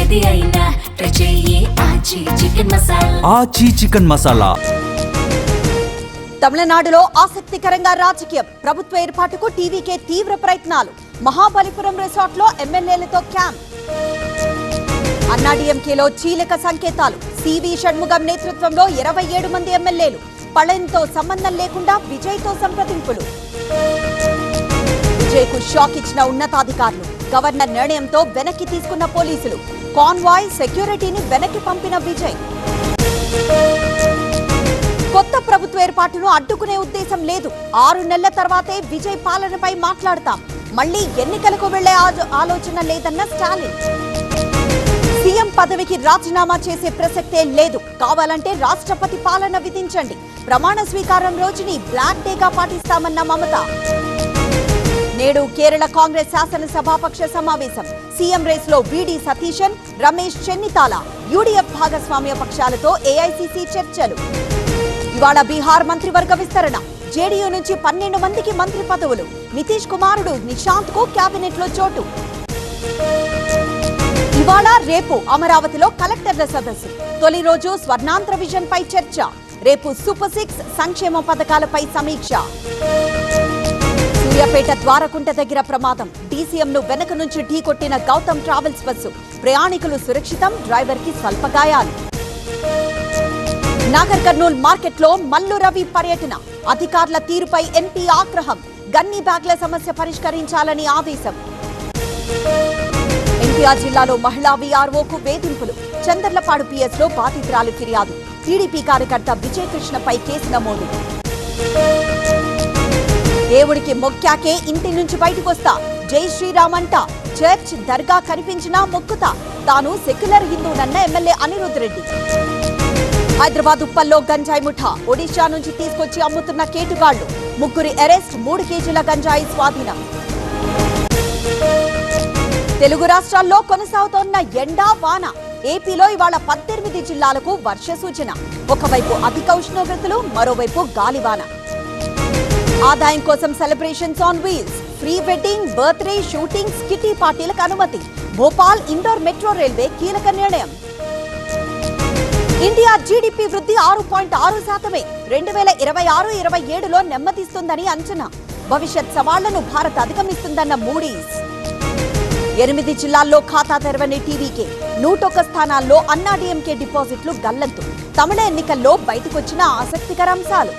ఏది అయినా ట్రై చెయ్యి ఆచి చికెన్ మసాలా. ఆచి చికెన్ మసాలా. తమిళనాడులో ఆసక్తికరంగా రాజకీయం. ప్రభుత్వ ఏర్పాటుకు టీవీకే తీవ్ర ప్రయత్నాలు. మహాబలిపురం రిసార్ట్ లో ఎమ్మెల్యేలతో క్యాంప్. అన్నాడీఎంకేలో చీలక సంకేతాలు. సివి షణ్ముగం నేతృత్వంలో 27 మంది ఎమ్మెల్యేలు. పళనితో సంబంధం లేకుండా విజయ్తో సంప్రదింపులు. విజయ్కు షాక్ ఇచ్చిన ఉన్నతాధికారులు. గవర్నర్ నిర్ణయంతో వెనక్కి తీసుకున్న పోలీసులు. కాన్వాయ్ సెక్యూరిటీని వెనక్కి పంపిన విజయ్. కొత్త ప్రభుత్వ ఏర్పాటును అడ్డుకునే ఉద్దేశం లేదు. 6 నెలల తర్వాతే విజయ్ పాలనపై మాట్లాడతాం. మళ్లీ ఎన్నికలకు వెళ్లే ఆలోచన లేదన్న స్టాలిన్. సీఎం పదవికి రాజీనామా చేసే ప్రసక్తే లేదు. కావాలంటే రాష్ట్రపతి పాలన విధించండి. ప్రమాణ స్వీకారం రోజుని బ్లాక్ డేగా పాటిస్తామన్న మమత. నేడు కేరళ కాంగ్రెస్ శాసనసభాపక్ష సమావేశం. సీఎం రేస్ లో వీడి సతీశన్, రమేష్ చెన్నితాల, యూడీఎఫ్ భాగస్వామ్య పక్షాలతో ఏఐసీసీ చర్చలు. ఇవాళ బీహార్ మంత్రివర్గ విస్తరణ. జేడీయూ నుంచి 12 మందికి మంత్రి పదవులు. నితీష్ కుమారుడు నిశాంత్ కు కేబినెట్ లో చోటు. ఇవాళ రేపు అమరావతిలో కలెక్టర్ల సదస్సు. తొలి రోజు స్వర్ణాంధ్ర విజన్ పై చర్చ. రేపు సూపర్ 6 సంక్షేమ పథకాలపై సమీక్ష. సూర్యాపేట ద్వారకుంట దగ్గర ప్రమాదం. డీసీఎం ను వెనక నుంచి ఢీకొట్టిన గౌతమ్ ట్రావెల్స్ బస్సు. ప్రయాణికులు సురక్షితం, డ్రైవర్ కి స్వల్ప గాయాలు. నాగర్ కర్నూల్ మార్కెట్ లో మల్లు రవి పర్యటన. అధికారుల తీరుపై ఎంపీ ఆగ్రహం. గన్ని బ్యాగ్ల సమస్య పరిష్కరించాలని ఆదేశం. ఎన్టీఆర్ జిల్లాలో మహిళా వీఆర్ఓకు వేధింపులు. చందర్లపాడు పిఎస్ లో బాధితురాలు ఫిర్యాదు. టీడీపీ కార్యకర్త విజయ్ కృష్ణపై కేసు నమోదు. దేవుడికి మొక్కాకే ఇంటి నుంచి బయటకొస్తా. జై శ్రీరామ్ అంట. చర్చ్, దర్గా కనిపించినా మొక్కుతా. తాను సెక్యులర్ హిందూనన్న ఎమ్మెల్యే అనిరుద్ రెడ్డి. హైదరాబాద్ ఉప్పల్లో గంజాయి ముఠా. ఒడిషా నుంచి తీసుకొచ్చి అమ్ముతున్న కేటుగాళ్లు. 3 అరెస్ట్, 3 కేజీల గంజాయి స్వాధీనం. తెలుగు రాష్ట్రాల్లో కొనసాగుతోన్న ఎండా వాన. ఏపీలో ఇవాళ 18 జిల్లాలకు వర్ష సూచన. ఒకవైపు అధిక ఉష్ణోగ్రతలు, మరోవైపు గాలివాన. ఆదాయం కోసం celebrations on wheels. Pre wedding, birthday, shootings, kitty పార్టీలకు అనుమతి. భోపాల్ ఇండోర్ మెట్రో రైల్వే కీలక నిర్ణయం. ఇండియా జీడీపీ వృద్ధి 6.6%. 2026-27లో నెమ్మదిస్తుందని అంచనా. భవిష్యత్ సవాళ్లను భారత్ అధిగమిస్తుందన్న మూడీస్. 8 జిల్లాల్లో ఖాతా తెరవని టీవీకే. 101 స్థానాల్లో అన్నాడీఎంకే డిపాజిట్లు గల్లంతు. తమిళ ఎన్నికల్లో బయటకొచ్చిన ఆసక్తికర అంశాలు.